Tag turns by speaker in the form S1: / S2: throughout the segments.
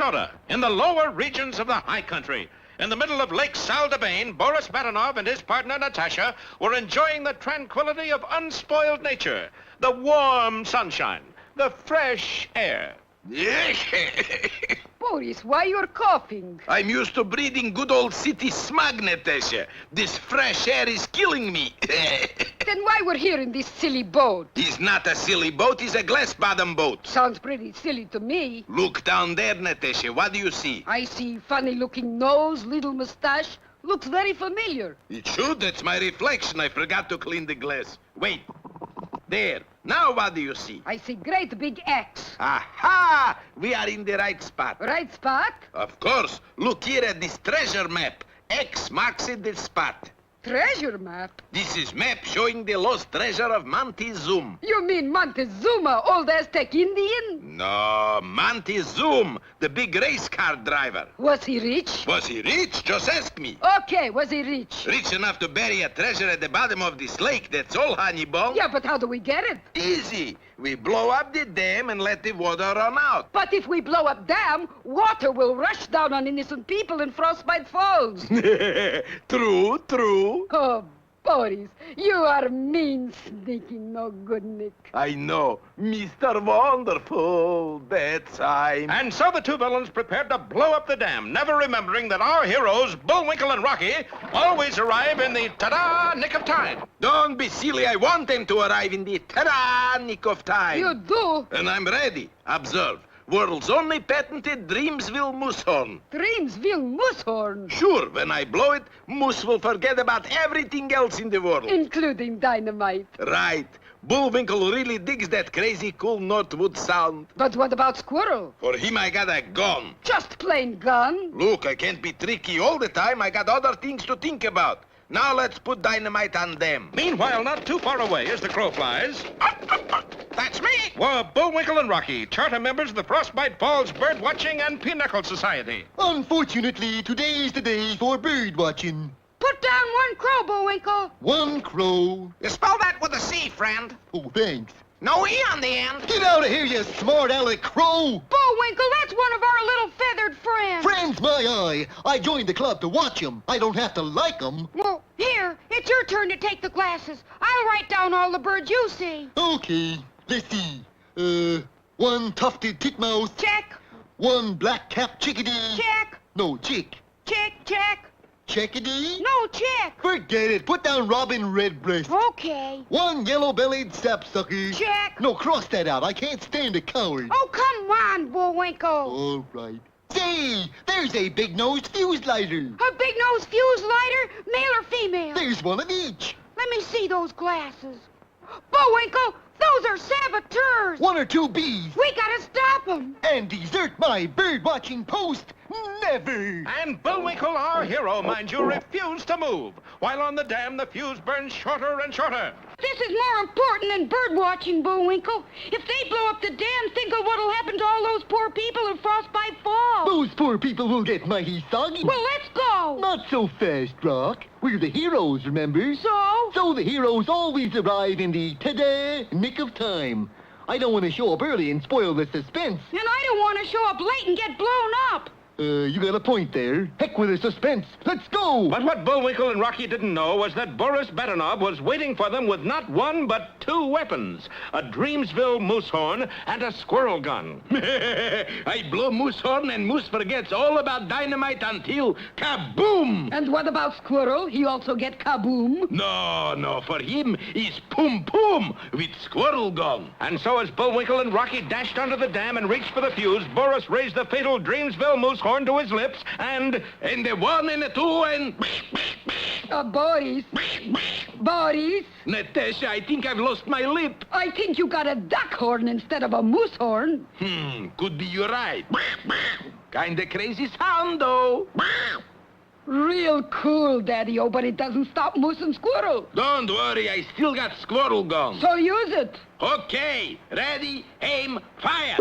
S1: Minnesota, in the lower regions of the high country. In the middle of Lake Saldabain, Boris Badenov and his partner Natasha were enjoying the tranquility of unspoiled nature, the warm sunshine, the fresh air.
S2: Boris, why you're coughing?
S3: I'm used to breathing good old city smog, Natasha. This fresh air is killing me.
S2: Then why we're here in this silly boat?
S3: It's not a silly boat, it's a glass-bottom boat.
S2: Sounds pretty silly to me.
S3: Look down there, Natasha. What do you see?
S2: I see funny-looking nose, little mustache. Looks very familiar.
S3: It should. That's my reflection. I forgot to clean the glass. Wait. There. Now what do you see?
S2: I see great big X.
S3: Aha! We are in the right spot.
S2: Right spot?
S3: Of course. Look here at this treasure map. X marks it the spot.
S2: Treasure map?
S3: This is map showing the lost treasure of Montezuma.
S2: You mean Montezuma, old Aztec Indian?
S3: No, Montezuma, the big race car driver.
S2: Was he rich?
S3: Was he rich? Just ask me.
S2: Okay, was he rich?
S3: Rich enough to bury a treasure at the bottom of this lake, that's all, honey bun.
S2: Yeah, but how do we get it?
S3: Easy. We blow up the dam and let the water run out.
S2: But if we blow up dam, water will rush down on innocent people in Frostbite Falls.
S3: True, true.
S2: Oh, Boris, you are mean, sneaking, no good Nick.
S3: I know. Mr. Wonderful, that time.
S1: And so the two villains prepared to blow up the dam, never remembering that our heroes, Bullwinkle and Rocky, always arrive in the ta-da nick of time.
S3: Don't be silly. I want them to arrive in the ta-da nick of time.
S2: You do?
S3: And I'm ready. Observe. World's only patented Dreamsville moose horn.
S2: Dreamsville moose horn.
S3: Sure, when I blow it, moose will forget about everything else in the world.
S2: Including dynamite.
S3: Right. Bullwinkle really digs that crazy cool Northwood sound.
S2: But what about Squirrel?
S3: For him, I got a gun.
S2: Just plain gun?
S3: Look, I can't be tricky all the time. I got other things to think about. Now let's put dynamite on them.
S1: Meanwhile, not too far away as the crow flies,
S3: That's me.
S1: were Bullwinkle and Rocky, charter members of the Frostbite Falls Bird Watching and Pinochle Society.
S4: Unfortunately, today's the day for bird watching.
S2: Put down one crow, Bullwinkle.
S4: One crow.
S3: You spell that with a C, friend.
S4: Oh, thanks.
S3: No E on the end.
S4: Get out of here, you smart aleck crow.
S2: Bullwinkle, that's one of our little feathered friends.
S4: Friends, my eye. I joined the club to watch 'em. I don't have to like 'em.
S2: Well, here, it's your turn to take the glasses. I'll write down all the birds you see.
S4: Okay, let's see. One tufted titmouse.
S2: Check,
S4: One black-capped chickadee.
S2: check,
S4: No, chick.
S2: check, check.
S4: Chickadee?
S2: No, check.
S4: Forget it. Put down robin redbreast.
S2: Okay.
S4: One yellow-bellied sapsucker.
S2: Check.
S4: No, cross that out. I can't stand a coward.
S2: Oh, come on, Bullwinkle.
S4: All right. Say, there's a big-nosed fuse lighter.
S2: A big-nosed fuse lighter, male or female?
S4: There's one of each.
S2: Let me see those glasses. Bullwinkle, those are saboteurs.
S4: One or two bees.
S2: We gotta stop them.
S4: And desert my bird-watching post. Never.
S1: And Bullwinkle, our hero, mind you, refused to move. While on the dam, the fuse burns shorter and shorter.
S2: This is more important than bird watching, Bullwinkle. If they blow up the dam, think of what'll happen to all those poor people in Frostbite Falls.
S4: Those poor people will get mighty soggy.
S2: Well, let's go.
S4: Not so fast, Rock. We're the heroes, remember?
S2: So?
S4: So the heroes always arrive in the ta-da nick of time. I don't want to show up early and spoil the suspense.
S2: And I don't want to show up late and get blown up.
S4: You got a point there. Heck with the suspense. Let's go!
S1: But what Bullwinkle and Rocky didn't know was that Boris Badenov was waiting for them with not one but two weapons, a Dreamsville moose horn and a squirrel gun.
S3: I blow moose horn and moose forgets all about dynamite until kaboom!
S2: And what about Squirrel? He also get kaboom.
S3: No, for him is pum pum with squirrel gun.
S1: And so as Bullwinkle and Rocky dashed onto the dam and reached for the fuse, Boris raised the fatal Dreamsville moose horn to his lips and
S3: the one and the two and...
S2: Boris. Boris.
S3: Natasha, I think I've lost my lip.
S2: I think you got a duck horn instead of a moose horn.
S3: Could be you're right. Kinda crazy sound, though.
S2: Real cool, Daddy-O, but it doesn't stop moose and squirrel.
S3: Don't worry, I still got squirrel gun.
S2: So use it.
S3: Okay, ready, aim, fire.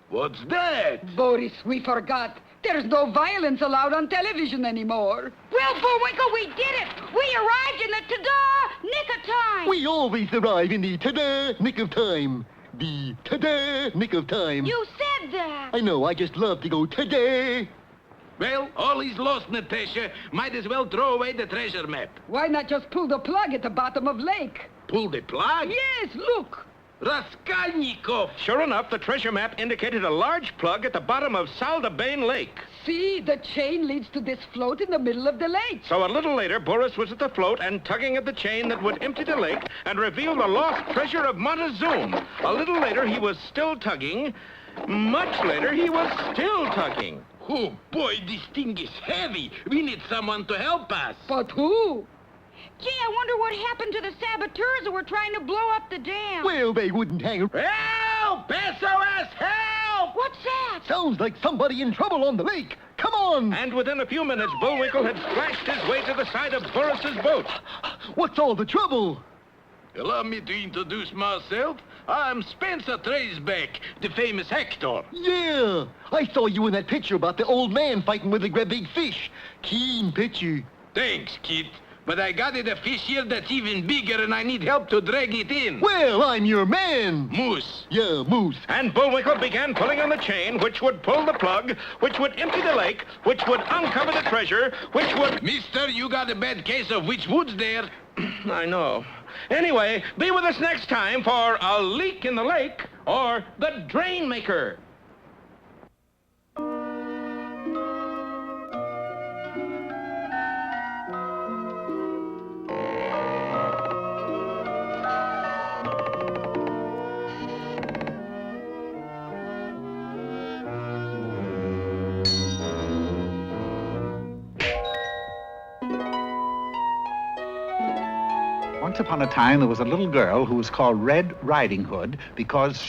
S3: What's that?
S2: Boris, we forgot. There's no violence allowed on television anymore. Well, Bullwinkle, we did it. We arrived in the ta-da nick of time.
S4: We always arrive in the ta-da nick of time. the today nick of time.
S2: You said that.
S4: I know, I just love to go today.
S3: Well, all is lost, Natasha. Might as well throw away the treasure map.
S5: Why not just pull the plug at the bottom of lake?
S3: Pull the plug?
S5: Yes, look.
S3: Raskolnikov!
S1: Sure enough, the treasure map indicated a large plug at the bottom of Saldabane Lake.
S5: See, the chain leads to this float in the middle of the lake.
S1: So a little later, Boris was at the float and tugging at the chain that would empty the lake and reveal the lost treasure of Montezuma. A little later, he was still tugging. Much later, he was still tugging.
S3: Oh, boy, this thing is heavy. We need someone to help us.
S5: But who?
S2: Gee, I wonder what happened to the saboteurs who were trying to blow up the dam.
S4: Well, they wouldn't hang around.
S3: Help! SOS, help!
S2: What's that?
S4: Sounds like somebody in trouble on the lake. Come on!
S1: And within a few minutes, Bullwinkle had splashed his way to the side of Boris's boat.
S4: What's all the trouble?
S3: Allow me to introduce myself. I'm Spencer Traceback, the famous actor.
S4: Yeah, I saw you in that picture about the old man fighting with the great big fish. Keen picture.
S3: Thanks, kid. But I got a fish here that's even bigger and I need help to drag it in.
S4: Well, I'm your man.
S3: Moose.
S4: Yeah, Moose.
S1: And Bullwinkle began pulling on the chain, which would pull the plug, which would empty the lake, which would uncover the treasure, which would...
S3: Mister, you got a bad case of which wood's there.
S1: I know. Anyway, be with us next time for A Leak in the Lake or The Drain Maker.
S6: Once upon a time, there was a little girl who was called Red Riding Hood because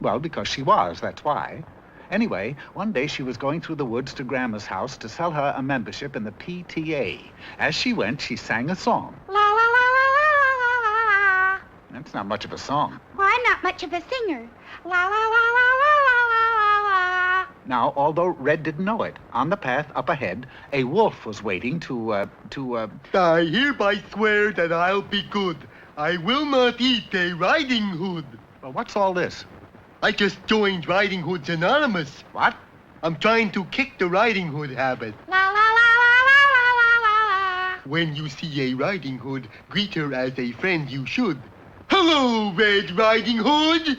S6: because she was, that's why. Anyway, one day she was going through the woods to Grandma's house to sell her a membership in the PTA. As she went, she sang a song.
S7: La la la la la la la la.
S6: That's not much of a song.
S7: Well, I'm not much of a singer. La la la la la la la la.
S6: Now, although Red didn't know it, on the path up ahead, a wolf was waiting to
S4: I hereby swear that I'll be good. I will not eat a Riding Hood.
S6: Well, what's all this?
S4: I just joined Riding Hoods Anonymous.
S6: What?
S4: I'm trying to kick the Riding Hood habit.
S7: La la la la la la la la.
S4: When you see a Riding Hood, greet her as a friend you should. Hello, Red Riding Hood!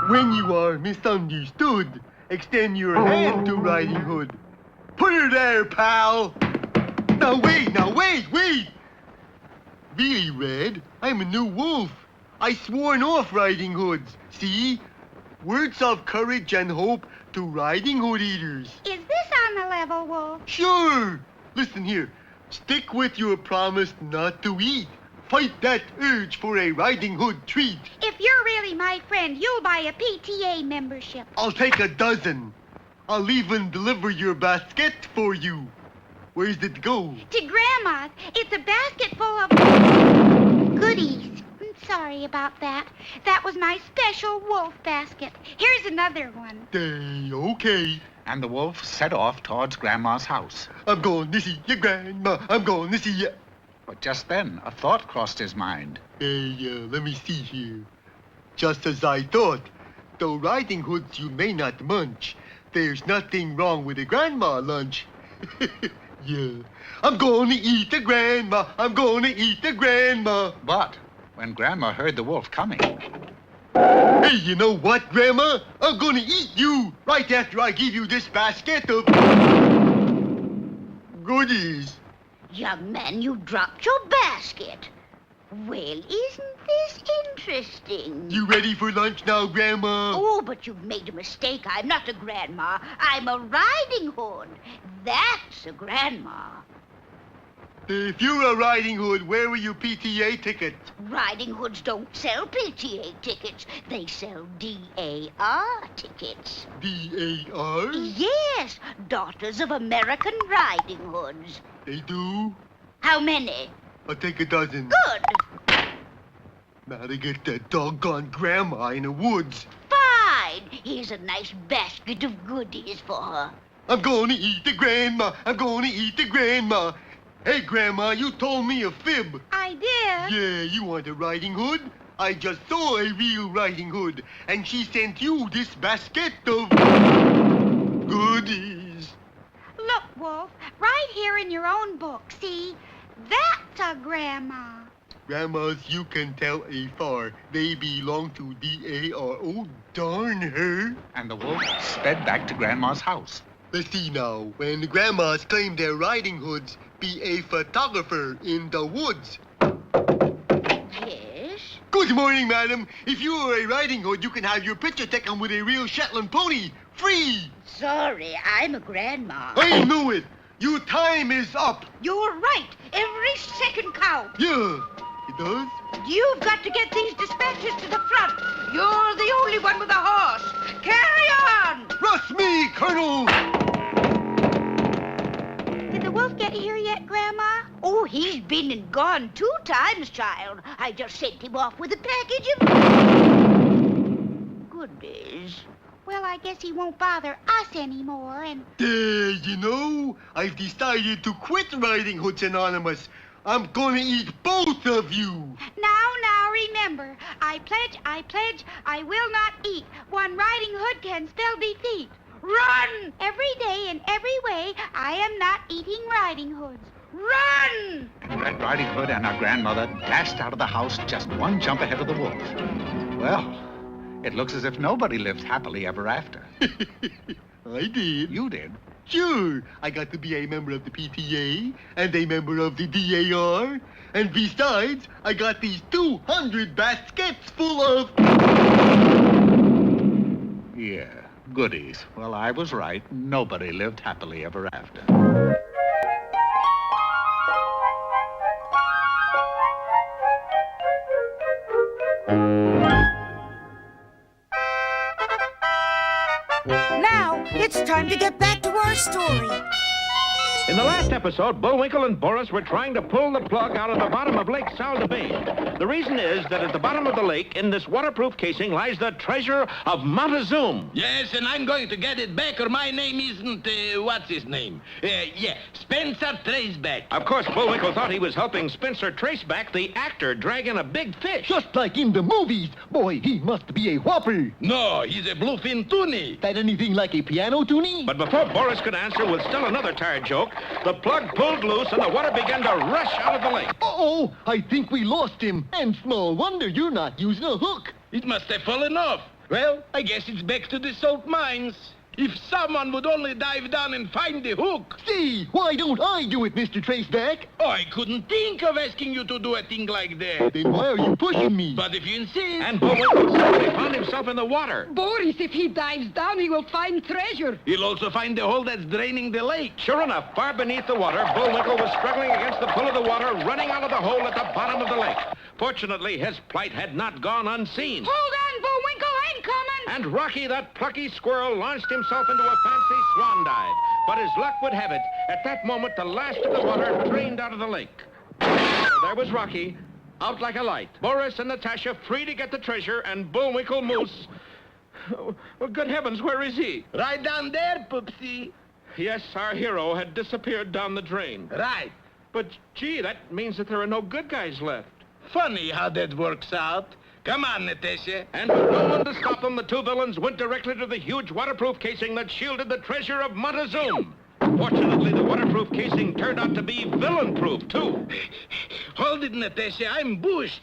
S4: When you are misunderstood, extend your hand to Riding Hood. Put her there, pal! Now wait! Really, Red? I'm a new wolf. I sworn off Riding Hoods. See? Words of courage and hope to Riding Hood eaters.
S7: Is this on the level, Wolf?
S4: Sure! Listen here. Stick with your promise not to eat. Fight that urge for a Riding Hood treat.
S7: If you're really my friend, you'll buy a PTA membership.
S4: I'll take a dozen. I'll even deliver your basket for you. Where's it go?
S7: To Grandma's. It's a basket full of goodies. I'm sorry about that. That was my special wolf basket. Here's another one.
S4: Okay.
S6: And the wolf set off towards Grandma's house.
S4: I'm going to see your grandma. I'm going to see you.
S6: But just then, a thought crossed his mind.
S4: Let me see here. Just as I thought. Though Riding Hoods you may not munch, there's nothing wrong with a grandma lunch. Yeah. I'm going to eat the grandma. I'm going to eat the grandma.
S6: But when Grandma heard the wolf coming...
S4: Hey, you know what, Grandma? I'm going to eat you right after I give you this basket of goodies.
S7: Young man, you dropped your basket. Well, isn't this interesting?
S4: You ready for lunch now, Grandma?
S7: Oh, but you've made a mistake. I'm not a grandma. I'm a Riding Hood. That's a grandma.
S4: If you're a Riding Hood, where were your PTA tickets?
S7: Riding Hoods don't sell PTA tickets. They sell DAR tickets.
S4: DAR?
S7: Yes, Daughters of American Riding Hoods.
S4: They do?
S7: How many?
S4: I'll take a dozen.
S7: Good.
S4: Now to get that doggone grandma in the woods.
S7: Fine. Here's a nice basket of goodies for her.
S4: I'm going to eat the grandma. I'm going to eat the grandma. Hey, Grandma, you told me a fib.
S7: I did.
S4: Yeah, you want a riding hood? I just saw a real riding hood, and she sent you this basket of goodies.
S7: Look, Wolf, right here in your own book, see? That's a grandma.
S4: Grandmas, you can tell afar. They belong to D.A.R. Oh, darn her.
S6: And the wolf sped back to Grandma's house.
S4: Let's see now. When the grandmas claim their riding hoods, be a photographer in the woods.
S7: Yes?
S4: Good morning, madam. If you are a riding hood, you can have your picture taken with a real Shetland pony. Free!
S5: Sorry, I'm a grandma.
S4: I knew it. Your time is up.
S7: You're right. Every second counts.
S4: Yeah, it does.
S7: You've got to get these dispatches to the front. You're the only one with a horse. Carry on!
S4: Trust me, Colonel.
S7: Did the wolf get here yet, Grandma? Oh, he's been and gone 2 times, child. I just sent him off with a package of goodies. Well, I guess he won't bother us anymore, and...
S4: You know, I've decided to quit Riding Hoods Anonymous. I'm gonna eat both of you.
S7: Now, remember, I pledge, I will not eat. One riding hood can spell defeat. Run! Every day in every way, I am not eating riding hoods. Run!
S6: And Red Riding Hood and our grandmother dashed out of the house just one jump ahead of the wolf. Well, it looks as if nobody lived happily ever after.
S4: I did.
S6: You did.
S4: Sure, I got to be a member of the PTA and a member of the DAR. And besides, I got these 200 baskets full of...
S6: Yeah, goodies. Well, I was right. Nobody lived happily ever after.
S8: Now, it's time to get back to our story.
S1: In the last episode, Bullwinkle and Boris were trying to pull the plug out of the bottom of Lake Saldebane. The reason is that at the bottom of the lake, in this waterproof casing, lies the treasure of Montezuma.
S3: Yes, and I'm going to get it back, or my name isn't, what's his name? Spencer Traceback.
S1: Of course, Bullwinkle thought he was helping Spencer Traceback, the actor, drag in a big fish.
S4: Just like in the movies. Boy, he must be a whopper.
S3: No, he's a bluefin toonie.
S4: That anything like a piano toonie?
S1: But before Boris could answer with still another tired joke, the plug pulled loose and the water began to rush out of the lake.
S4: Uh-oh, I think we lost him. And small wonder you're not using a hook.
S3: It must have fallen off. Well, I guess it's back to the salt mines. If someone would only dive down and find the hook.
S4: See, why don't I do it, Mr. Traceback?
S3: Oh, I couldn't think of asking you to do a thing like that.
S4: Then why are you pushing me?
S3: But if you insist...
S1: And Bullwinkle suddenly found himself in the water.
S5: Boris, if he dives down, he will find treasure.
S3: He'll also find the hole that's draining the lake.
S1: Sure enough, far beneath the water, Bullwinkle was struggling against the pull of the water, running out of the hole at the bottom of the lake. Fortunately, his plight had not gone unseen.
S2: Hold on, Bullwinkle, I'm coming.
S1: And Rocky, that plucky squirrel, launched himself into a fancy swan dive. But as luck would have it, at that moment, the last of the water drained out of the lake. So there was Rocky, out like a light. Boris and Natasha free to get the treasure, and Bullwinkle Moose... Oh, good heavens, where is he?
S3: Right down there, Poopsie.
S1: Yes, our hero had disappeared down the drain.
S3: Right.
S1: But, gee, that means that there are no good guys left.
S3: Funny how that works out. Come on, Natasha.
S1: And with no one to stop them, the two villains went directly to the huge waterproof casing that shielded the treasure of Montezuma. Fortunately, the waterproof casing turned out to be villain-proof, too.
S3: Hold it, Natasha. I'm bushed.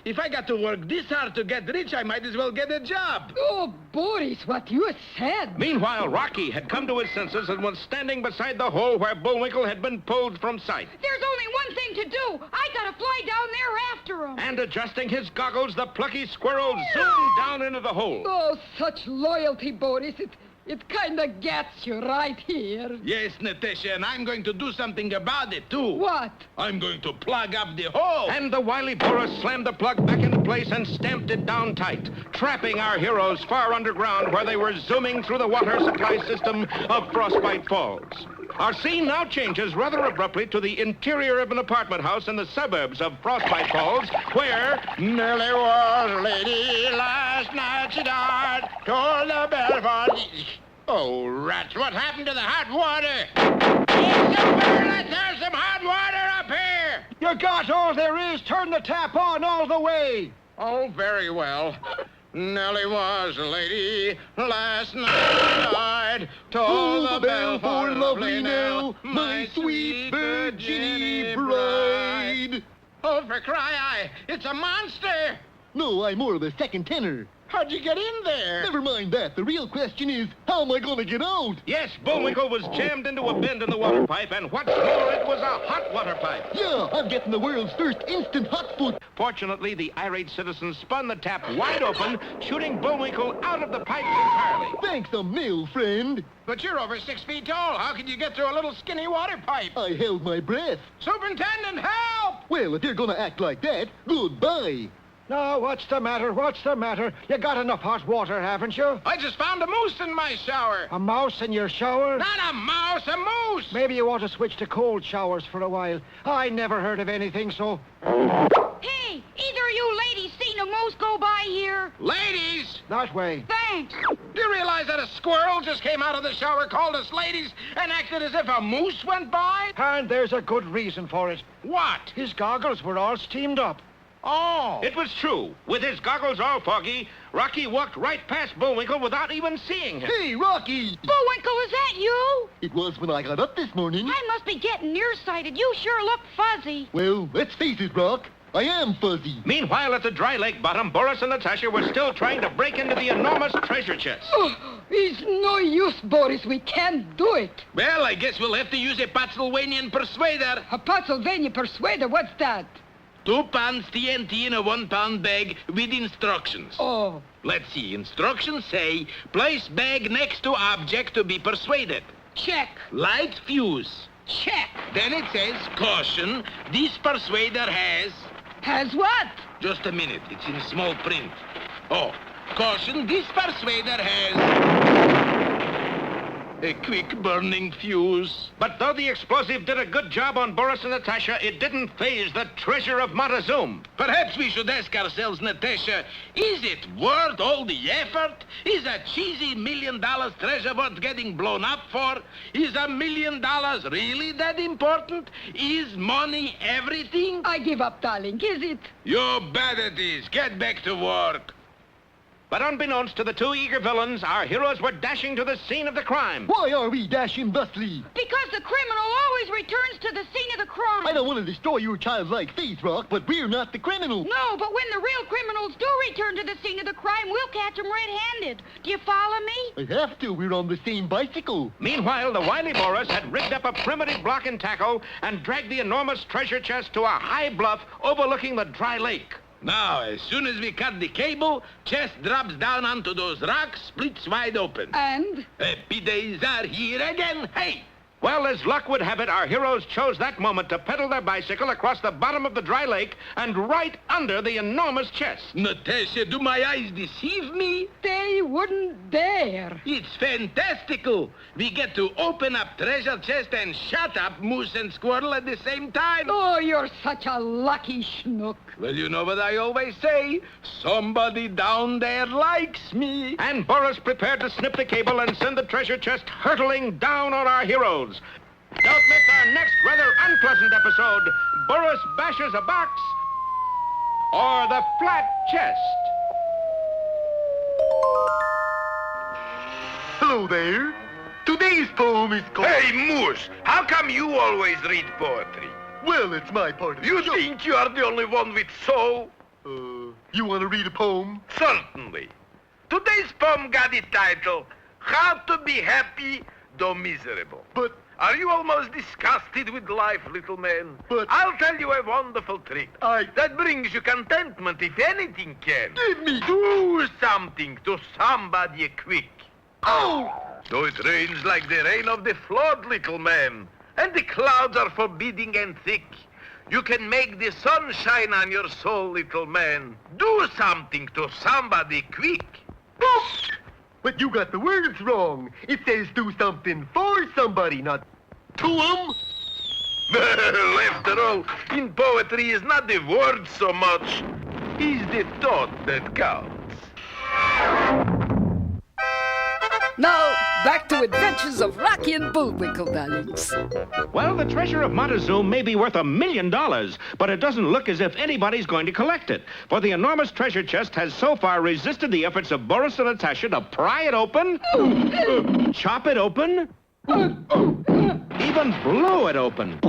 S3: If I got to work this hard to get rich, I might as well get a job.
S5: Oh, Boris, what you said.
S1: Meanwhile, Rocky had come to his senses and was standing beside the hole where Bullwinkle had been pulled from sight.
S2: There's only one thing to do. I gotta fly down there after him.
S1: And adjusting his goggles, the plucky squirrel zoomed down into the hole.
S5: Oh, such loyalty, Boris. It kind of gets you right here.
S3: Yes, Natasha, and I'm going to do something about it, too.
S5: What?
S3: I'm going to plug up the hole.
S1: And the wily Boris slammed the plug back into place and stamped it down tight, trapping our heroes far underground where they were zooming through the water supply system of Frostbite Falls. Our scene now changes rather abruptly to the interior of an apartment house in the suburbs of Frostbite Falls, where Nellie was a lady last night she died, told the bell for... Oh, rats, what happened to the hot water? Hey, somebody, let's have some hot water
S3: You got all there is. Turn the tap on all the way.
S9: Oh, very well. Nellie was a lady last night died. Toll the bell for lovely Nell, my sweet Virginie bride. Oh, for cry, it's a monster.
S4: No, I'm more of a second tenor.
S9: How'd you get in there?
S4: Never mind that. The real question is, how am I going to get out?
S1: Yes, Bullwinkle was jammed into a bend in the water pipe, and what's more, it was a hot water pipe.
S4: Yeah, I'm getting the world's first instant hot foot.
S1: Fortunately, the irate citizens spun the tap wide open, shooting Bullwinkle out of the pipe entirely.
S4: Thanks a mill, friend.
S9: But you're over 6 feet tall. How could you get through a little skinny water pipe?
S4: I held my breath.
S9: Superintendent, help!
S4: Well, if you're going to act like that, goodbye.
S3: No, what's the matter? What's the matter? You got enough hot water, haven't you?
S9: I just found a moose in my shower.
S3: A mouse in your shower?
S9: Not a mouse, a moose!
S3: Maybe you ought to switch to cold showers for a while. I never heard of anything so...
S2: Hey, either of you ladies seen a moose go by here?
S9: Ladies!
S3: That way.
S2: Thanks.
S9: Do you realize that a squirrel just came out of the shower, called us ladies, and acted as if a moose went by?
S3: And there's a good reason for it.
S9: What?
S3: His goggles were all steamed up.
S9: Oh.
S1: It was true. With his goggles all foggy, Rocky walked right past Bullwinkle without even seeing him.
S4: Hey, Rocky!
S2: Bullwinkle, is that you?
S4: It was when I got up this morning.
S2: I must be getting nearsighted. You sure look fuzzy.
S4: Well, let's face it, Rock. I am fuzzy.
S1: Meanwhile, at the dry lake bottom, Boris and Natasha were still trying to break into the enormous treasure chest.
S5: Oh, it's no use, Boris. We can't do it.
S9: Well, I guess we'll have to use a Pennsylvanian persuader.
S5: A Pennsylvania persuader, what's that?
S9: 2 pounds TNT in a 1 pound bag with instructions.
S5: Oh,
S9: Let's see. Instructions say, place bag next to object to be persuaded.
S5: check,
S9: Light fuse.
S5: check.
S9: Then it says, caution, this persuader has...
S5: Has what?
S9: Just a minute, it's in small print. Oh, caution, this persuader has... a quick burning fuse.
S1: But though the explosive did a good job on Boris and Natasha, it didn't faze the treasure of Montezuma.
S9: Perhaps we should ask ourselves, Natasha, is it worth all the effort? Is a cheesy $1 million treasure worth getting blown up for? Is $1 million really that important? Is money everything?
S5: I give up, darling, is it?
S9: You bet it is. Get back to work.
S1: But unbeknownst to the two eager villains, our heroes were dashing to the scene of the crime.
S4: Why are we dashing thusly?
S2: Because the criminal always returns to the scene of the crime.
S4: I don't want to destroy your childlike faith, Rock, but we're not the criminal.
S2: No, but when the real criminals do return to the scene of the crime, we'll catch them red-handed. Do you follow me?
S4: I have to. We're on the same bicycle.
S1: Meanwhile, the wily Boris had rigged up a primitive block and tackle and dragged the enormous treasure chest to a high bluff overlooking the dry lake.
S9: Now, as soon as we cut the cable, chest drops down onto those rocks, splits wide open.
S5: And?
S9: Happy days are here again. Hey!
S1: Well, as luck would have it, our heroes chose that moment to pedal their bicycle across the bottom of the dry lake and right under the enormous chest.
S9: Natasha, do my eyes deceive me?
S5: They wouldn't dare.
S9: It's fantastical. We get to open up treasure chest and shut up moose and squirrel at the same time.
S5: Oh, you're such a lucky schnook.
S9: Well, you know what I always say. Somebody down there likes me.
S1: And Boris prepared to snip the cable and send the treasure chest hurtling down on our heroes. Don't miss our next rather unpleasant episode, Boris Bashes a Box, or The Flat Chest.
S4: Hello there. Today's poem is called...
S10: Hey, Moose, how come you always read poetry?
S4: Well, it's my part of the
S10: You
S4: show.
S10: think you are the only one with soul?
S4: You want to read a poem?
S10: Certainly. Today's poem got the title, How to Be Happy, Though Miserable.
S4: But...
S10: Are you almost disgusted with life, little man?
S4: But...
S10: I'll tell you a wonderful trick. That brings you contentment, if anything can.
S4: Give me...
S10: Do something to somebody quick.
S4: Oh!
S10: Though it rains like the rain of the flood, little man, and the clouds are forbidding and thick, you can make the sun shine on your soul, little man. Do something to somebody quick.
S4: Oops! But you got the words wrong. It says do something for somebody, not to 'em.
S10: Well, after all, in poetry is not the word so much, it's the thought that counts.
S5: Now, back to adventures of Rocky and Bullwinkle, darlings.
S1: Well, the treasure of Montezuma may be worth $1 million, but it doesn't look as if anybody's going to collect it. For the enormous treasure chest has so far resisted the efforts of Boris and Natasha to pry it open, chop it open, even blow it open.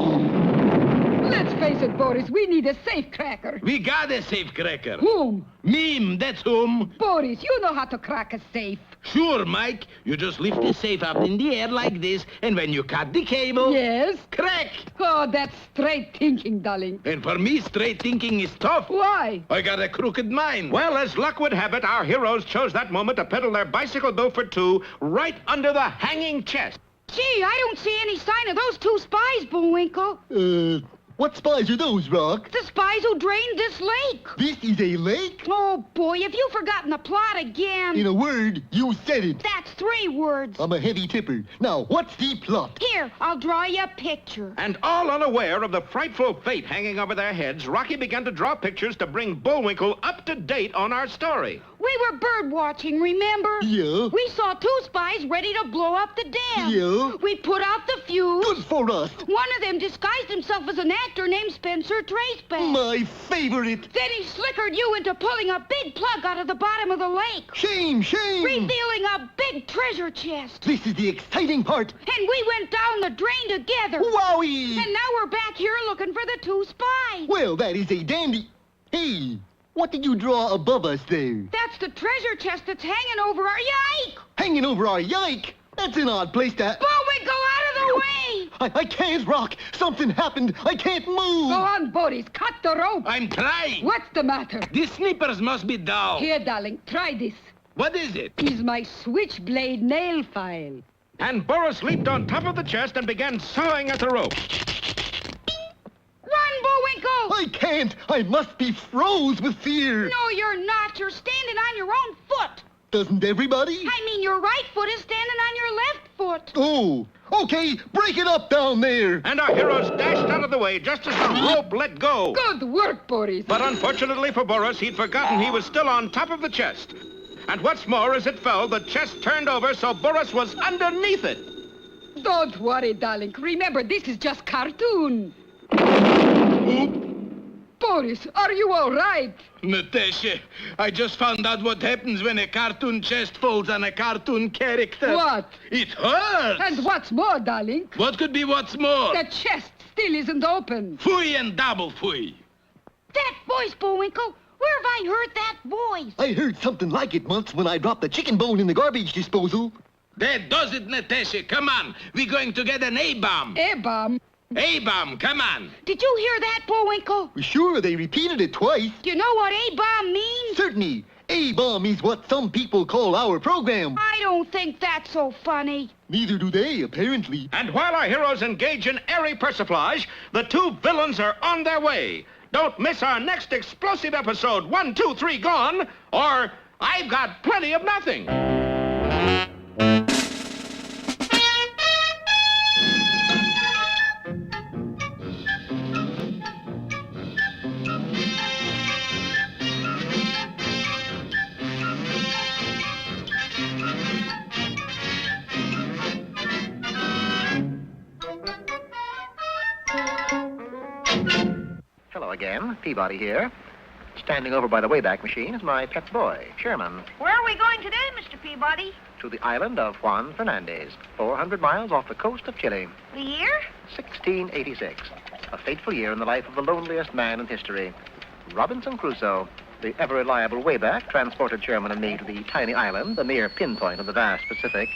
S5: Let's face it, Boris, we need a safe cracker.
S3: We got a safe cracker.
S5: Whom?
S3: Meme, that's whom.
S5: Boris, you know how to crack a safe.
S3: Sure, Mike. You just lift the safe up in the air like this, and when you cut the cable...
S5: Yes?
S3: Crack!
S5: Oh, that's straight thinking, darling.
S3: And for me, straight thinking is tough.
S5: Why?
S3: I got a crooked mind.
S1: Well, as luck would have it, our heroes chose that moment to pedal their bicycle bill for two right under the hanging chest.
S2: Gee, I don't see any sign of those two spies, Bullwinkle.
S4: What spies are those, Rock?
S2: The spies who drained this lake.
S4: This is a lake?
S2: Oh, boy, have you forgotten the plot again?
S4: In a word, you said it.
S2: That's 3 words.
S4: I'm a heavy tipper. Now, what's the plot?
S2: Here, I'll draw you a picture.
S1: And all unaware of the frightful fate hanging over their heads, Rocky began to draw pictures to bring Bullwinkle up to date on our story.
S2: We were bird watching, remember?
S4: Yeah.
S2: We saw 2 spies ready to blow up the dam.
S4: Yeah.
S2: We put out the fuse.
S4: Good for us.
S2: One of them disguised himself as an actor named Spencer Traceback.
S4: My favorite.
S2: Then he slickered you into pulling a big plug out of the bottom of the lake.
S4: Shame, shame.
S2: Revealing a big treasure chest.
S4: This is the exciting part.
S2: And we went down the drain together.
S4: Wowie!
S2: And now we're back here looking for the 2 spies.
S4: Well, that is a dandy... Hey, what did you draw above us there?
S2: That's the treasure chest that's hanging over our yike.
S4: Hanging over our yike? That's an odd place to...
S2: Bullwinkle, out of the way!
S4: I can't, Rock. Something happened. I can't move.
S5: Go on, Boris, cut the rope.
S3: I'm trying.
S5: What's the matter?
S3: The snippers must be dull.
S5: Here, darling, try this.
S3: What is it?
S5: Is my switchblade nail file.
S1: And Boris leaped on top of the chest and began sawing at the rope.
S2: Run, Bullwinkle!
S4: I can't. I must be froze with fear.
S2: No, you're not. You're standing on your own foot.
S4: Doesn't everybody?
S2: I mean, your right foot is standing on your left foot.
S4: Oh, okay. Break it up down there.
S1: And our heroes dashed out of the way just as the rope let go.
S5: Good work, Boris.
S1: But unfortunately for Boris, he'd forgotten he was still on top of the chest. And what's more, as it fell, the chest turned over so Boris was underneath it.
S5: Don't worry, darling. Remember, this is just cartoon. Boris, are you all right?
S3: Natasha, I just found out what happens when a cartoon chest folds on a cartoon character.
S5: What?
S3: It hurts.
S5: And what's more, darling?
S3: What could be what's more?
S5: The chest still isn't open.
S3: Fooey and double fooey.
S2: That voice, Bullwinkle. Where have I heard that voice?
S4: I heard something like it once when I dropped the chicken bone in the garbage disposal.
S3: That does it, Natasha. Come on. We're going to get an A-bomb.
S5: A-bomb?
S3: A-bomb, come on.
S2: Did you hear that, Bullwinkle?
S4: Sure, they repeated it twice.
S2: Do you know what A-bomb means?
S4: Certainly. A-bomb is what some people call our program.
S2: I don't think that's so funny.
S4: Neither do they, apparently.
S1: And while our heroes engage in airy persiflage, the 2 villains are on their way. Don't miss our next explosive episode, 1, 2, 3, Gone, or I've Got Plenty of Nothing.
S11: Hello again, Peabody here. Standing over by the Wayback Machine is my pet boy, Sherman.
S7: Where are we going today, Mr. Peabody?
S11: To the island of Juan Fernandez, 400 miles off the coast of Chile.
S7: The year?
S11: 1686. A fateful year in the life of the loneliest man in history. Robinson Crusoe. The ever-reliable Wayback transported Sherman and me to the tiny island, a mere pinpoint of the vast Pacific.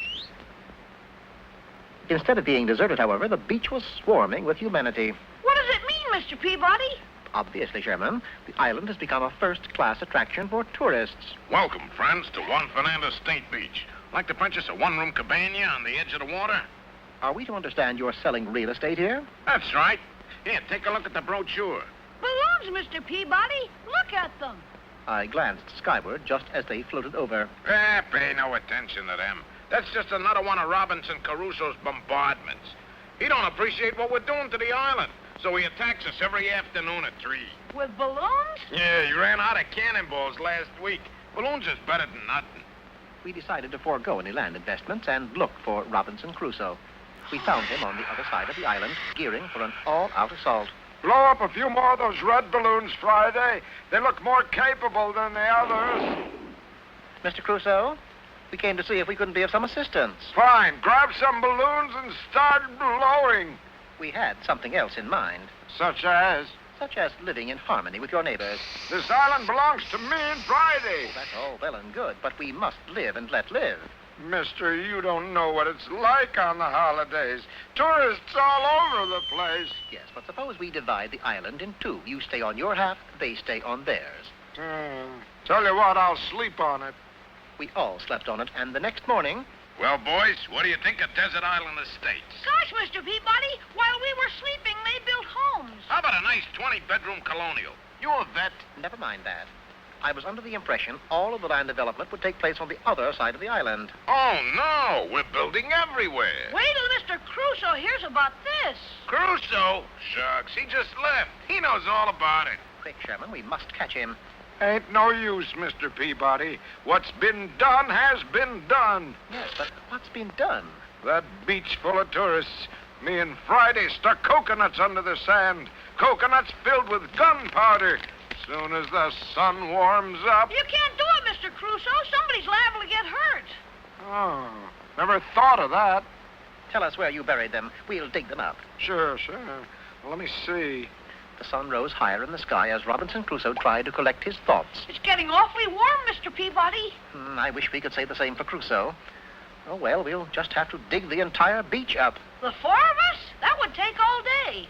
S11: Instead of being deserted, however, the beach was swarming with humanity.
S7: What does it mean, Mr. Peabody?
S11: Obviously, Sherman, the island has become a first-class attraction for tourists.
S9: Welcome, friends, to Juan Fernandez State Beach. Like to purchase a one-room cabana on the edge of the water?
S11: Are we to understand you're selling real estate here?
S9: That's right. Here, take a look at the brochure.
S7: Balloons, Mr. Peabody. Look at them.
S11: I glanced skyward just as they floated over.
S9: Pay no attention to them. That's just another one of Robinson Crusoe's bombardments. He don't appreciate what we're doing to the island, so he attacks us every afternoon at 3.
S7: With balloons?
S9: Yeah, he ran out of cannonballs last week. Balloons is better than nothing.
S11: we decided to forego any land investments and look for Robinson Crusoe. We found him on the other side of the island, gearing for an all-out assault.
S9: Blow up a few more of those red balloons, Friday. They look more capable than the others.
S11: Mr. Crusoe, we came to see if we couldn't be of some assistance.
S9: Fine. Grab some balloons and start blowing.
S11: We had something else in mind.
S9: Such as?
S11: Such as living in harmony with your neighbors.
S9: This island belongs to me and Friday.
S11: Well, that's all well and good, but we must live and let live.
S9: Mister, you don't know what it's like on the holidays. Tourists all over the place.
S11: Yes, but suppose we divide the island in two. You stay on your half, they stay on theirs.
S9: Tell you what, I'll sleep on it.
S11: We all slept on it, and the next morning...
S10: Well, boys, what do you think of Desert Island Estates?
S7: Gosh, Mr. Peabody, while we were sleeping, they built homes.
S10: How about a nice 20-bedroom colonial? You a vet?
S11: Never mind that. I was under the impression all of the land development would take place on the other side of the island.
S10: Oh, no. We're building everywhere.
S7: Wait till Mr. Crusoe hears about this.
S10: Crusoe? Shucks, he just left. He knows all about it.
S11: Quick, Sherman, we must catch him.
S9: Ain't no use, Mr. Peabody. What's been done has been done.
S11: Yes, but what's been done?
S9: That beach full of tourists. Me and Friday stuck coconuts under the sand. Coconuts filled with gunpowder. Soon as the sun warms up...
S7: You can't do it, Mr. Crusoe. Somebody's liable to get hurt.
S9: Oh, never thought of that.
S11: Tell us where you buried them. We'll dig them up.
S9: Sure. Well, let me see.
S11: The sun rose higher in the sky as Robinson Crusoe tried to collect his thoughts.
S7: It's getting awfully warm, Mr. Peabody.
S11: I wish we could say the same for Crusoe. Oh, well, we'll just have to dig the entire beach up.
S7: The four of us? That would take all day.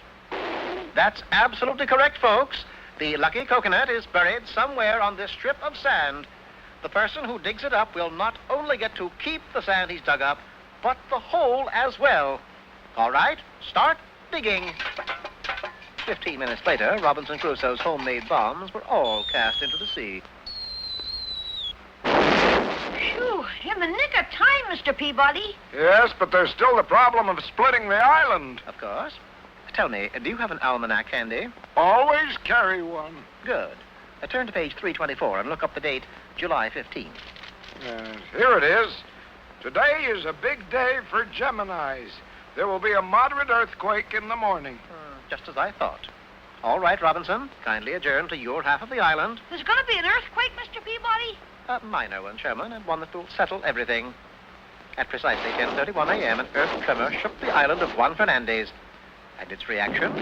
S11: That's absolutely correct, folks. The lucky coconut is buried somewhere on this strip of sand. The person who digs it up will not only get to keep the sand he's dug up, but the hole as well. All right, start digging. 15 minutes later, Robinson Crusoe's homemade bombs were all cast into the sea.
S7: Phew, in the nick of time, Mr. Peabody.
S9: Yes, but there's still the problem of splitting the island.
S11: Of course. Tell me, do you have an almanac handy?
S9: Always carry one.
S11: Good. Turn to page 324 and look up the date, July 15th.
S9: Yes, here it is. Today is a big day for Geminis. There will be a moderate earthquake in the morning.
S11: Just as I thought. All right, Robinson, kindly adjourn to your half of the island.
S7: There's going to be an earthquake, Mr. Peabody?
S11: A minor one, Sherman, and one that will settle everything. At precisely 10:31 a.m., an earth tremor shook the island of Juan Fernandez. And its reaction,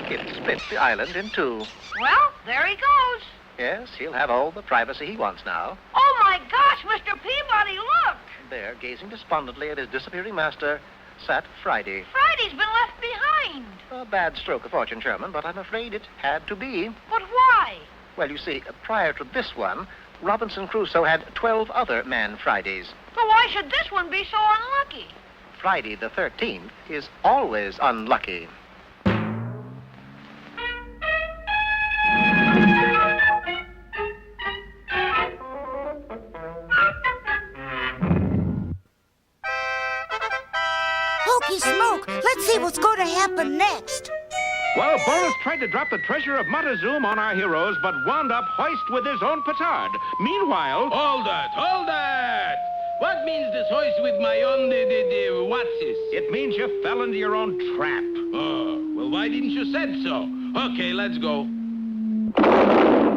S11: it split the island in two.
S7: Well, there he goes.
S11: Yes, he'll have all the privacy he wants now.
S7: Oh, my gosh, Mr. Peabody, look.
S11: There, gazing despondently at his disappearing master, sat Friday.
S7: Friday's been left behind.
S11: A bad stroke of fortune, Sherman, but I'm afraid it had to be.
S7: But why?
S11: Well, you see, prior to this one, Robinson Crusoe had 12 other Man Fridays.
S7: But why should this one be so unlucky?
S11: Friday the 13th is always unlucky.
S8: Hokey smoke! Let's see what's going to happen next.
S1: Well, Boris tried to drop the treasure of Montezuma on our heroes, but wound up hoist with his own petard. Meanwhile...
S3: Hold that! What means this hoist with my own, what's this?
S1: It means you fell into your own trap.
S3: Oh, well, why didn't you said so? Okay, let's go.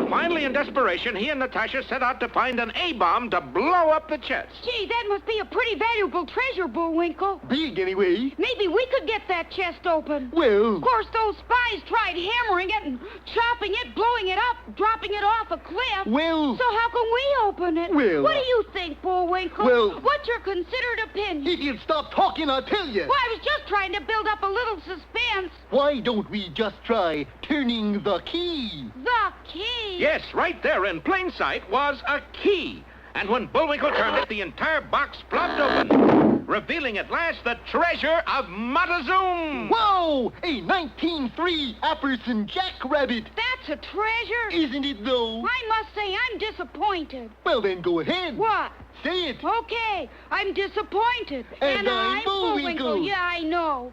S1: Finally, in desperation, he and Natasha set out to find an A-bomb to blow up the chest.
S2: Gee, that must be a pretty valuable treasure, Bullwinkle.
S4: Big, anyway.
S2: Maybe we could get that chest open.
S4: Well...
S2: Of course, those spies tried hammering it and chopping it, blowing it up, dropping it off a cliff.
S4: Well...
S2: So how can we open it?
S4: Well...
S2: What do you think, Bullwinkle?
S4: Well...
S2: What's your considered opinion?
S4: If you'd stop talking, I'll tell you.
S2: Well, I was just trying to build up a little suspense.
S4: Why don't we just try turning the key?
S2: The key?
S1: Yes, right there in plain sight was a key. And when Bullwinkle turned it, the entire box flopped open, revealing at last the treasure of Montezuma.
S4: Whoa! A 1903 Apperson jackrabbit.
S2: That's a treasure?
S4: Isn't it, though?
S2: I must say I'm disappointed.
S4: Well, then go ahead.
S2: What?
S4: Say it.
S2: Okay, I'm disappointed.
S4: And I'm Bullwinkle.
S2: Yeah, I know.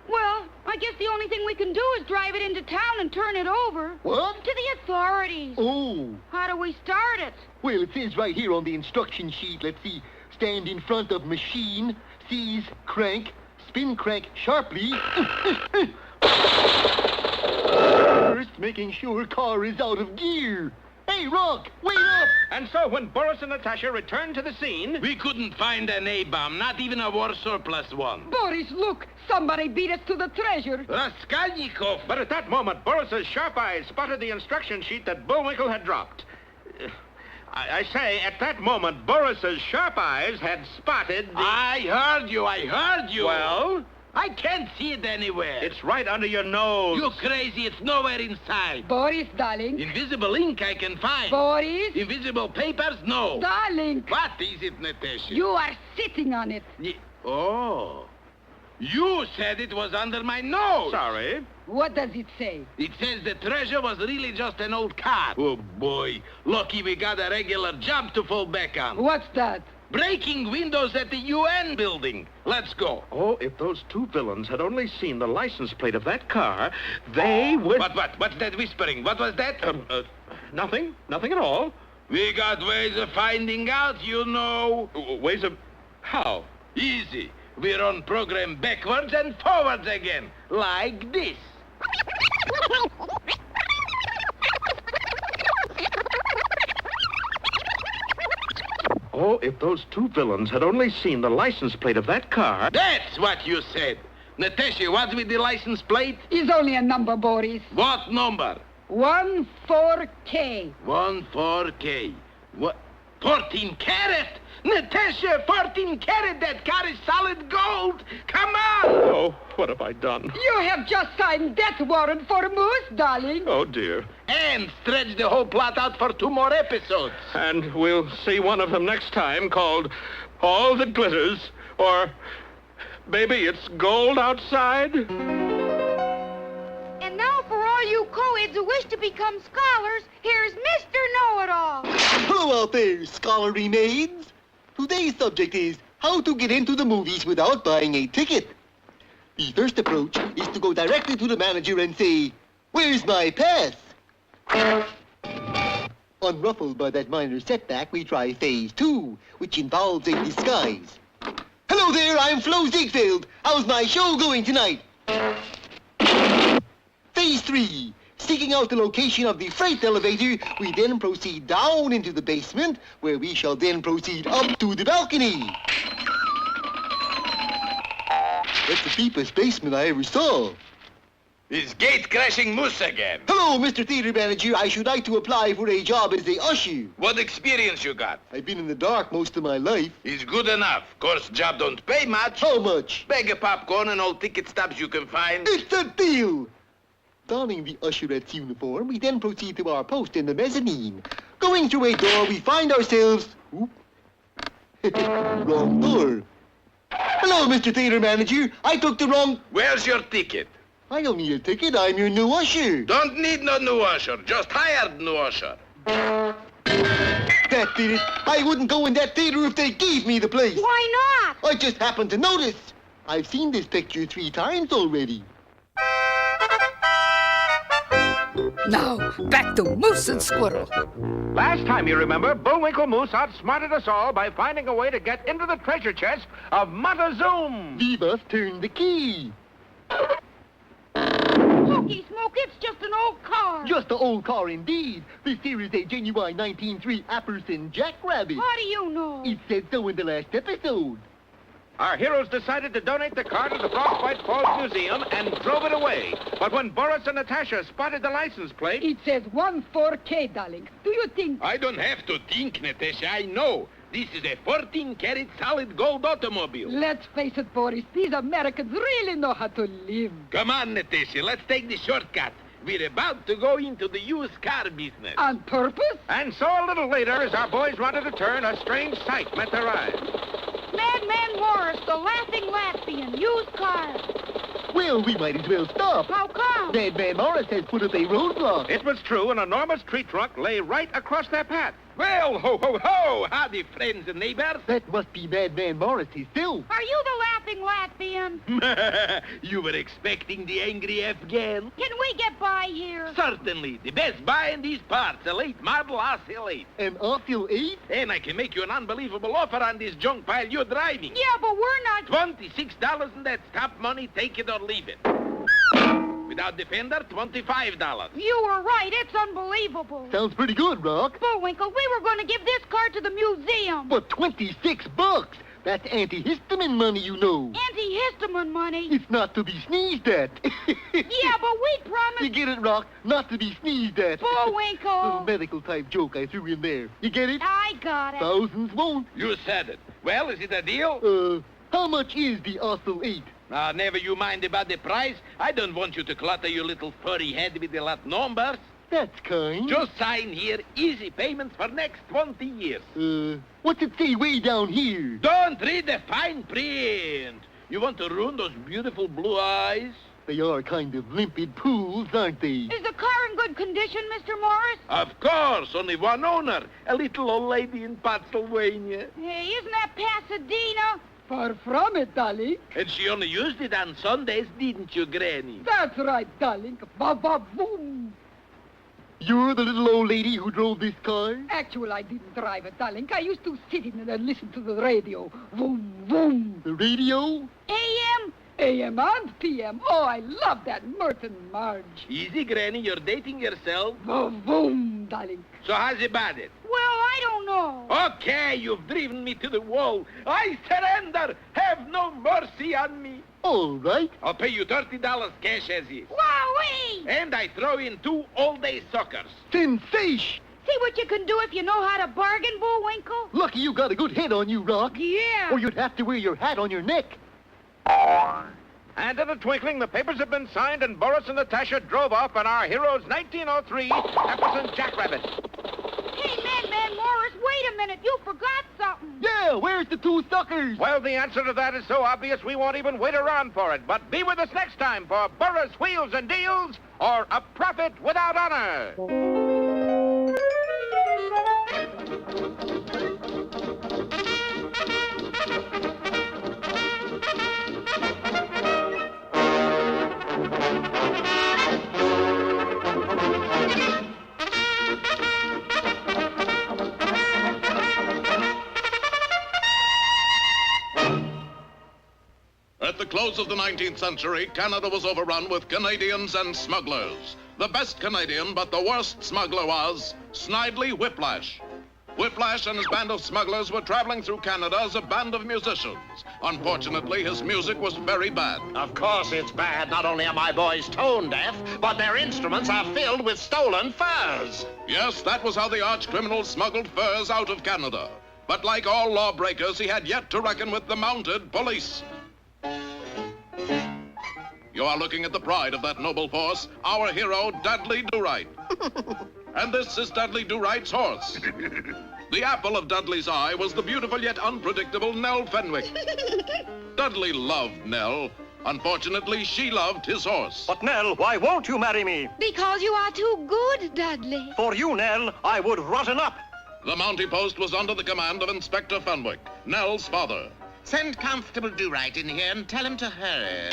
S2: Well, I guess the only thing we can do is drive it into town and turn it over.
S4: What?
S2: To the authorities.
S4: Oh.
S2: How do we start it?
S4: Well, it says right here on the instruction sheet, let's see. Stand in front of machine, seize, crank, spin crank sharply. First, making sure car is out of gear. Hey, Rock, wait up!
S1: And so when Boris and Natasha returned to the scene...
S3: We couldn't find an A-bomb, not even a war surplus one.
S5: Boris, look! Somebody beat us to the treasure.
S3: Raskolnikov!
S1: But at that moment, Boris's sharp eyes spotted the instruction sheet that Bullwinkle had dropped. I say, at that moment, Boris's sharp eyes had spotted the...
S3: I heard you.
S1: Well?
S3: I can't see it anywhere.
S1: It's right under your nose.
S3: You crazy, it's nowhere inside.
S5: Boris, darling.
S3: Invisible ink I can find.
S5: Boris.
S3: Invisible papers, no.
S5: Darling.
S3: What is it, Natasha?
S5: You are sitting on it.
S3: Oh. You said it was under my nose.
S1: Sorry.
S5: What does it say?
S3: It says the treasure was really just an old car. Oh, boy. Lucky we got a regular job to fall back on.
S5: What's that?
S3: Breaking windows at the UN building. Let's go.
S1: Oh, if those two villains had only seen the license plate of that car, they would...
S3: What? What's that whispering? What was that?
S1: Nothing. Nothing at all.
S3: We got ways of finding out, you know.
S1: Ways of... How?
S3: Easy. We run program backwards and forwards again. Like this.
S1: Oh, if those two villains had only seen the license plate of that car...
S3: That's what you said. Natasha, what's with the license plate?
S5: It's only a number, Boris.
S3: What number?
S5: 14K.
S3: 14K. What? 14 carat? Natasha, 14 carat. That car is solid gold. Come on.
S1: Oh, what have I done?
S5: You have just signed death warrant for Moose, darling.
S1: Oh, dear.
S3: And stretch the whole plot out for 2 more episodes.
S1: And we'll see one of them next time called All That Glitters, or Baby, It's Gold Outside.
S7: And now for all you co-eds who wish to become scholars, here's Mr. Know-It-All.
S4: Hello out there, scholarly maids. Today's subject is how to get into the movies without buying a ticket. The first approach is to go directly to the manager and say, "Where's my pass?" Unruffled by that minor setback, we try phase 2, which involves a disguise. "Hello there, I'm Flo Ziegfeld. How's my show going tonight?" Phase 3. Seeking out the location of the freight elevator, we then proceed down into the basement, where we shall then proceed up to the balcony. That's the deepest basement I ever saw.
S10: Is gate-crashing moose again.
S4: Hello, Mr. Theater Manager. I should like to apply for a job as a usher.
S10: What experience you got?
S4: I've been in the dark most of my life.
S10: Is good enough. Course, job don't pay much.
S4: How much?
S10: Bag of popcorn and all ticket stubs you can find.
S4: It's a deal! Donning the usherette's uniform, we then proceed to our post in the mezzanine. Going through a door, we find ourselves... Oop. Wrong door. Hello, Mr. Theater Manager. I took the wrong...
S10: Where's your ticket?
S4: I don't need a ticket. I'm your new usher.
S10: Don't need no new usher. Just hired new usher.
S4: That did it. I wouldn't go in that theater if they gave me the place.
S7: Why not?
S4: I just happened to notice. I've seen this picture 3 times already.
S5: Now, back to Moose and Squirrel.
S1: Last time, you remember, Bullwinkle Moose outsmarted us all by finding a way to get into the treasure chest of Montezuma.
S4: We must turn the key.
S2: Smoky Smoke, it's just an old car.
S4: Just an old car indeed. This here is a genuine 1903 Apperson Jackrabbit.
S2: How do you know?
S4: It said so in the last episode.
S1: Our heroes decided to donate the car to the Frostbite Falls Museum and drove it away. But when Boris and Natasha spotted the license plate...
S5: It says 14K, darling. Do you think...
S3: I don't have to think, Natasha. I know. This is a 14-carat solid gold automobile.
S5: Let's face it, Boris. These Americans really know how to live.
S3: Come on, Natasha. Let's take the shortcut. We're about to go into the used car business.
S5: On purpose?
S1: And so a little later, as our boys rounded a turn, a strange sight met their eyes.
S2: Madman Morris, the laughing Latvian, used cars.
S4: Well, we might as well stop.
S2: How come?
S4: Madman Morris has put up a roadblock.
S1: It was true, an enormous tree trunk lay right across their path.
S3: Well, ho, ho, ho! Howdy, friends and neighbors.
S4: That must be Madman Boris himself.
S2: Are you the laughing Latvian?
S3: You were expecting the angry Afghan?
S2: Can we get by here?
S3: Certainly. The best buy in these parts. A late model Oscil 8.
S4: An Oscil 8?
S3: And I can make you an unbelievable offer on this junk pile you're driving.
S2: Yeah, but we're not...
S3: $26 and that's top money. Take it or leave it. Without Defender, $25.
S2: You were right. It's unbelievable.
S4: Sounds pretty good, Rock.
S2: Bullwinkle, we were going to give this car to the museum.
S4: But $26? That's antihistamine money, you know.
S2: Antihistamine money?
S4: It's not to be sneezed at.
S2: Yeah, but we promised...
S4: You get it, Rock? Not to be sneezed at.
S2: Bullwinkle.
S4: Little medical-type joke I threw in there. You get it?
S2: I got it.
S4: Thousands won't.
S3: You said it. Well, is it a deal?
S4: How much is the Oscil 8?
S3: Never you mind about the price. I don't want you to clutter your little furry head with a lot of numbers.
S4: That's kind.
S3: Just sign here, easy payments for next 20 years.
S4: What's it say way down here?
S3: Don't read the fine print. You want to ruin those beautiful blue eyes?
S4: They are kind of limpid pools, aren't they?
S2: Is the car in good condition, Mr. Morris?
S3: Of course, only one owner. A little old lady in Pennsylvania.
S2: Hey, isn't that Pasadena?
S5: Far from it, darling.
S3: And she only used it on Sundays, didn't you, Granny?
S5: That's right, darling. Ba-ba-boom.
S4: You're the little old lady who drove this car?
S5: Actually, I didn't drive it, darling. I used to sit in it and listen to the radio. Boom, boom.
S4: The radio?
S2: AM?
S5: AM and PM. Oh, I love that Merton Marge.
S3: Easy, Granny, you're dating yourself.
S5: Boom, boom, darling.
S3: So how's about it?
S2: Well, I don't know.
S3: Okay, you've driven me to the wall. I surrender. Have no mercy on me.
S4: All right.
S3: I'll pay you $30 cash as is.
S2: Wowee!
S3: And I throw in 2 all-day suckers.
S4: Sensation!
S2: See what you can do if you know how to bargain, Bullwinkle?
S4: Lucky you got a good head on you, Rock.
S2: Yeah.
S4: Or you'd have to wear your hat on your neck.
S1: And in a twinkling, the papers have been signed, and Boris and Natasha drove off on our hero's 1903 Epperson Jackrabbit.
S2: Hey, Madman Morris, wait a minute. You forgot something.
S4: Yeah, where's the 2 suckers?
S1: Well, the answer to that is so obvious we won't even wait around for it. But be with us next time for Boris Wheels and Deals or A Prophet Without Honor.
S12: At the close of the 19th century, Canada was overrun with Canadians and smugglers. The best Canadian, but the worst smuggler was Snidely Whiplash. Whiplash and his band of smugglers were traveling through Canada as a band of musicians. Unfortunately, his music was very bad.
S13: Of course it's bad. Not only are my boys tone deaf, but their instruments are filled with stolen furs.
S12: Yes, that was how the arch-criminal smuggled furs out of Canada. But like all lawbreakers, he had yet to reckon with the mounted police. You are looking at the pride of that noble force, our hero, Dudley Do-Right. And this is Dudley Do-Right's horse. The apple of Dudley's eye was the beautiful yet unpredictable Nell Fenwick. Dudley loved Nell. Unfortunately, she loved his horse.
S14: But, Nell, why won't you marry me?
S7: Because you are too good, Dudley.
S14: For you, Nell, I would rotten up.
S12: The Mountie Post was under the command of Inspector Fenwick, Nell's father.
S15: Send Constable Do-Right in here and tell him to hurry.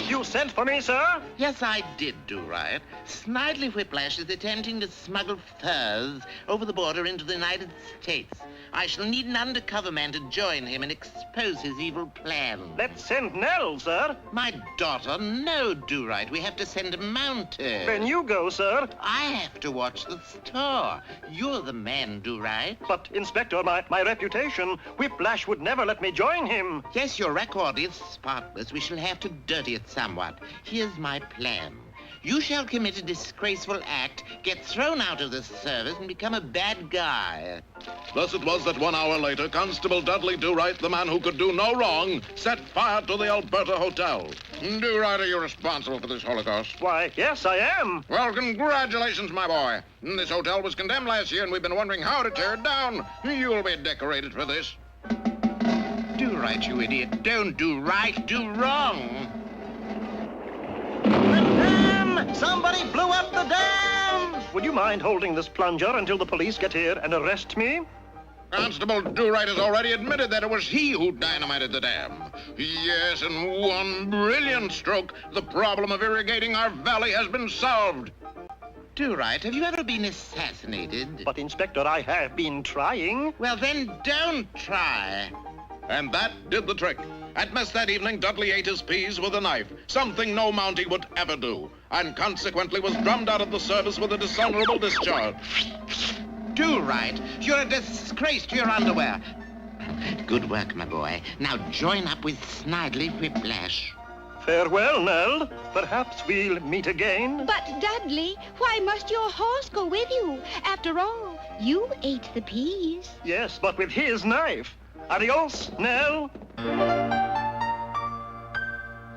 S14: You sent for me, sir?
S15: Yes, I did, Do-Right. Snidely Whiplash is attempting to smuggle furs over the border into the United States. I shall need an undercover man to join him and expose his evil plan.
S14: Let's send Nell, sir.
S15: My daughter, no, Do-Right. We have to send a mounted.
S14: Then you go, sir.
S15: I have to watch the store. You're the man, Do-Right.
S14: But, Inspector, my reputation, Whiplash would never let me join him.
S15: Yes, your record is spotless. We shall have to dirty it somewhat. Here's my plan. You shall commit a disgraceful act, get thrown out of the service, and become a bad guy.
S12: Thus it was that 1 hour later, Constable Dudley Do-Right, the man who could do no wrong, set fire to the Alberta Hotel.
S9: Do-Right, are you responsible for this Holocaust?
S14: Why, yes, I am.
S9: Well, congratulations, my boy. This hotel was condemned last year, and we've been wondering how to tear it down. You'll be decorated for this.
S15: Do right, you idiot. Don't do right, do wrong.
S14: The dam! Somebody blew up the dam! would you mind holding this plunger until the police get here and arrest me?
S12: Constable Do-Right has already admitted that it was he who dynamited the dam. Yes, in one brilliant stroke, the problem of irrigating our valley has been solved.
S15: Do-Right, have you ever been assassinated?
S14: But, Inspector, I have been trying.
S15: Well, then don't try.
S12: And that did the trick. At mess that evening, Dudley ate his peas with a knife, something no Mountie would ever do, and consequently was drummed out of the service with a dishonorable discharge.
S15: Do-Right, you're a disgrace to your underwear. Good work, my boy. Now join up with Snidely Whiplash.
S14: Farewell, Nell. Perhaps we'll meet again.
S7: But, Dudley, why must your horse go with you? After all, you ate the peas.
S14: Yes, but with his knife. Adios, Nell.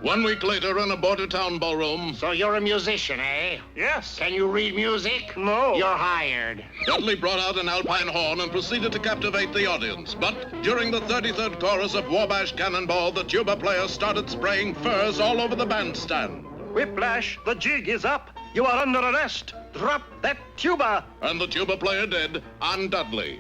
S12: 1 week later in a border-town ballroom...
S13: So you're a musician, eh?
S14: Yes.
S13: Can you read music?
S14: No.
S13: You're hired.
S12: Dudley brought out an alpine horn and proceeded to captivate the audience. But during the 33rd chorus of Wabash Cannonball, the tuba player started spraying furs all over the bandstand.
S14: Whiplash, the jig is up. You are under arrest. Drop that tuba.
S12: And the tuba player did, on Dudley.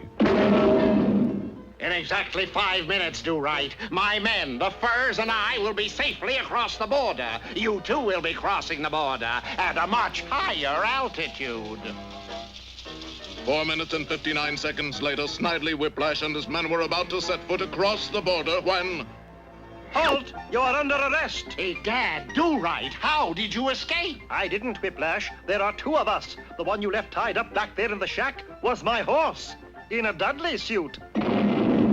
S13: In exactly 5 minutes, Do-Right, my men, the furs, and I will be safely across the border. You too will be crossing the border at a much higher altitude.
S12: 4 minutes and 59 seconds later, Snidely Whiplash and his men were about to set foot across the border when...
S14: Halt! You are under arrest.
S13: Egad, Do-Right, how did you escape?
S14: I didn't, Whiplash. There are 2 of us. The one you left tied up back there in the shack was my horse, in a Dudley suit.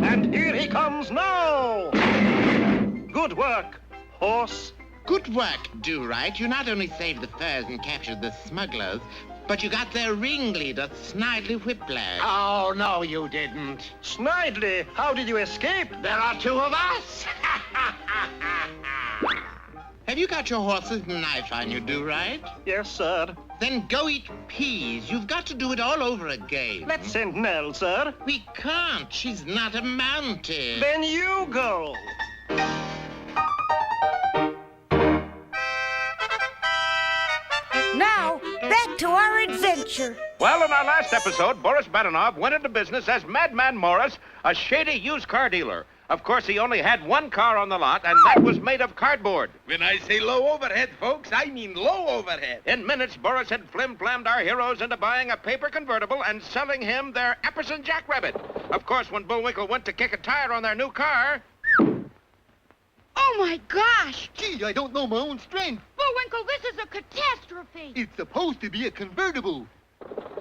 S14: And here he comes now! Good work, horse.
S15: Good work, Do-Right. You not only saved the furs and captured the smugglers, but you got their ringleader, Snidely Whiplash.
S13: Oh, no, you didn't.
S14: Snidely, how did you escape?
S13: There are 2 of us.
S15: Have you got your horse's knife on you, Do-Right?
S14: Yes, sir.
S15: Then go eat peas. You've got to do it all over again.
S14: Let's send Nell, sir.
S15: We can't. She's not a Mountie.
S14: Then you go.
S8: Now, back to our adventure.
S1: Well, in our last episode, Boris Badenov went into business as Madman Morris, a shady used car dealer. Of course, he only had one car on the lot, and that was made of cardboard.
S3: When I say low overhead, folks, I mean low overhead.
S1: In minutes, Boris had flim-flammed our heroes into buying a paper convertible and selling him their Epperson jackrabbit. Of course, when Bullwinkle went to kick a tire on their new car...
S2: Oh, my gosh!
S4: Gee, I don't know my own strength.
S2: Bullwinkle, this is a catastrophe.
S4: It's supposed to be a convertible.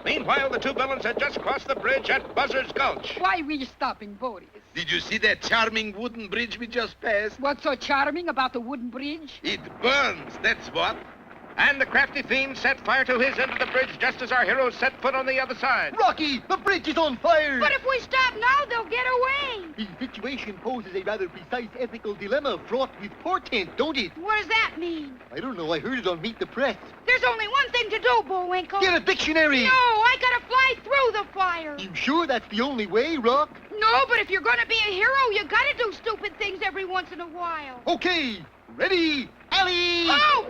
S1: Meanwhile, the 2 villains had just crossed the bridge at Buzzard's Gulch.
S5: Why we stopping, Boris?
S3: Did you see that charming wooden bridge we just passed?
S5: What's so charming about the wooden bridge?
S3: It burns, that's what.
S1: And the crafty fiend set fire to his end of the bridge just as our heroes set foot on the other side.
S4: Rocky, the bridge is on fire!
S2: But if we stop now, they'll get away.
S4: The situation poses a rather precise ethical dilemma fraught with portent, don't it?
S2: What does that mean?
S4: I don't know. I heard it on Meet the Press.
S2: There's only one thing to do, Bullwinkle.
S4: Get a dictionary!
S2: No, I gotta fly through the fire.
S4: You sure that's the only way, Rock?
S2: No, but if you're gonna be a hero, you gotta do stupid things every once in a while.
S4: Okay, ready, alley!
S2: Oh!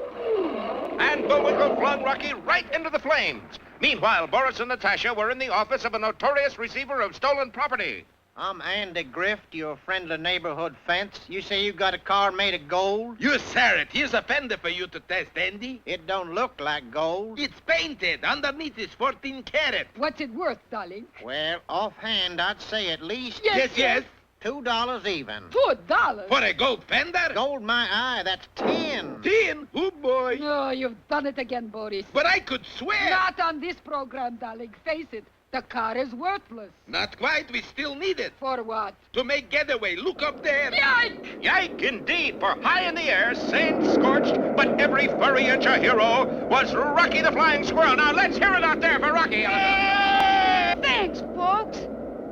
S1: And Bullwinkle flung Rocky right into the flames. Meanwhile, Boris and Natasha were in the office of a notorious receiver of stolen property.
S16: I'm Andy Grift, your friendly neighborhood fence. You say you got a car made of gold?
S3: You sir it. Here's a fender for you to test, Andy.
S16: It don't look like gold.
S3: It's painted. Underneath is 14 karat.
S5: What's it worth, darling?
S16: Well, offhand, I'd say at least...
S3: Yes.
S16: $2 even.
S5: $2?
S3: For a gold fender?
S16: Gold my eye, that's 10.
S3: 10? Oh, boy.
S5: No, you've done it again, Boris.
S3: But I could swear.
S5: Not on this program, darling. Face it. The car is worthless.
S3: Not quite. We still need it.
S5: For what?
S3: To make getaway. Look up there.
S5: Yike!
S1: Yike, indeed, for high in the air, sand scorched, but every furry inch a hero, was Rocky the Flying Squirrel. Now, let's hear it out there for Rocky.
S2: Thanks, folks.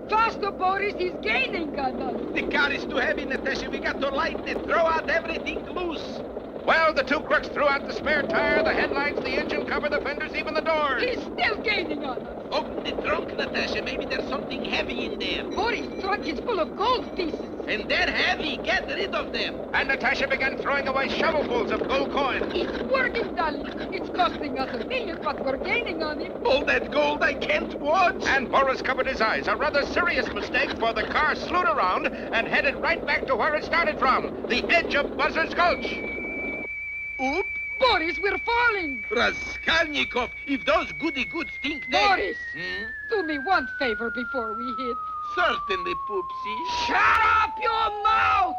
S5: Faster, Boris. He's gaining on us.
S3: The car is too heavy, Natasha. We got to lighten it. Throw out everything loose.
S1: Well, the 2 crooks threw out the spare tire, the headlights, the engine cover, the fenders, even the doors.
S5: He's still gaining on us.
S3: Open the trunk, Natasha. Maybe there's something heavy in there.
S5: Boris' trunk is full of gold pieces.
S3: And they're heavy. Get rid of them.
S1: And Natasha began throwing away shovelfuls of gold coins.
S5: It's working, darling. It's costing us $1 million, but we're gaining on it.
S3: All that gold I can't watch.
S1: And Boris covered his eyes. A rather serious mistake, for the car slewed around and headed right back to where it started from, the edge of Buzzard's Gulch.
S3: Oop.
S5: Boris, we're falling.
S3: Raskolnikov, if those goody-goods think they...
S5: Boris, do me one favor before we hit.
S3: Certainly, Poopsie.
S5: Shut up your mouth!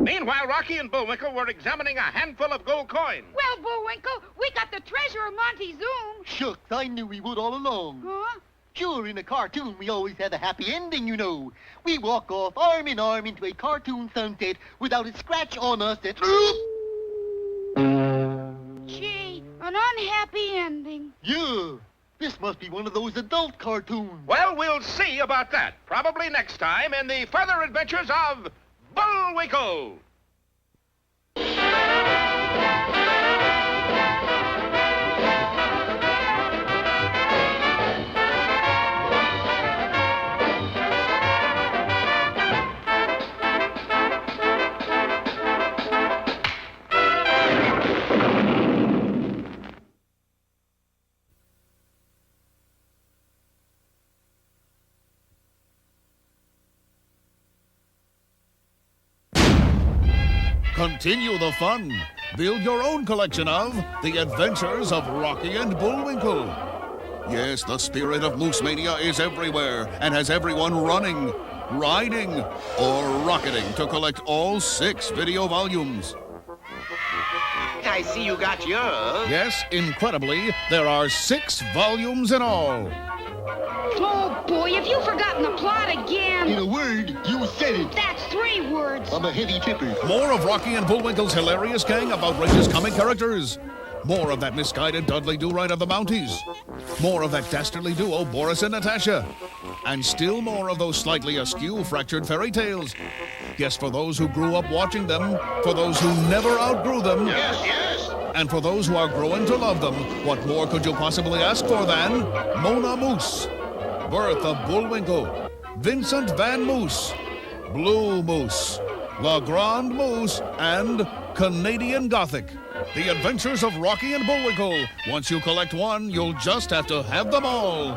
S1: Meanwhile, Rocky and Bullwinkle were examining a handful of gold coins.
S2: Well, Bullwinkle, we got the treasure of Monty Zoom.
S4: Shucks, I knew we would all along.
S2: Huh?
S4: Sure, in a cartoon, we always have a happy ending, you know. We walk off arm in arm into a cartoon sunset without a scratch on us that...
S2: Gee, an unhappy ending.
S4: Yeah, this must be one of those adult cartoons.
S1: Well, we'll see about that. Probably next time in the further adventures of Bullwinkle.
S12: Continue the fun. Build your own collection of The Adventures of Rocky and Bullwinkle. Yes, the spirit of Moose Mania is everywhere and has everyone running, riding, or rocketing to collect all 6 video volumes.
S3: I see you got yours.
S12: Yes, incredibly, there are 6 volumes in all.
S2: Oh, boy, have you forgotten the plot again?
S4: In a word, you said it.
S2: That's 3 words.
S4: I'm a heavy tipper.
S12: More of Rocky and Bullwinkle's hilarious gang of outrageous comic characters. More of that misguided Dudley Do-Right of the Mounties. More of that dastardly duo, Boris and Natasha. And still more of those slightly askew, fractured fairy tales. Yes, for those who grew up watching them, for those who never outgrew them.
S3: Yes, yes.
S12: And for those who are growing to love them, what more could you possibly ask for than Mona Moose, Birth of Bullwinkle, Vincent Van Moose, Blue Moose, La Grande Moose, and Canadian Gothic. The Adventures of Rocky and Bullwinkle. Once you collect one, you'll just have to have them all.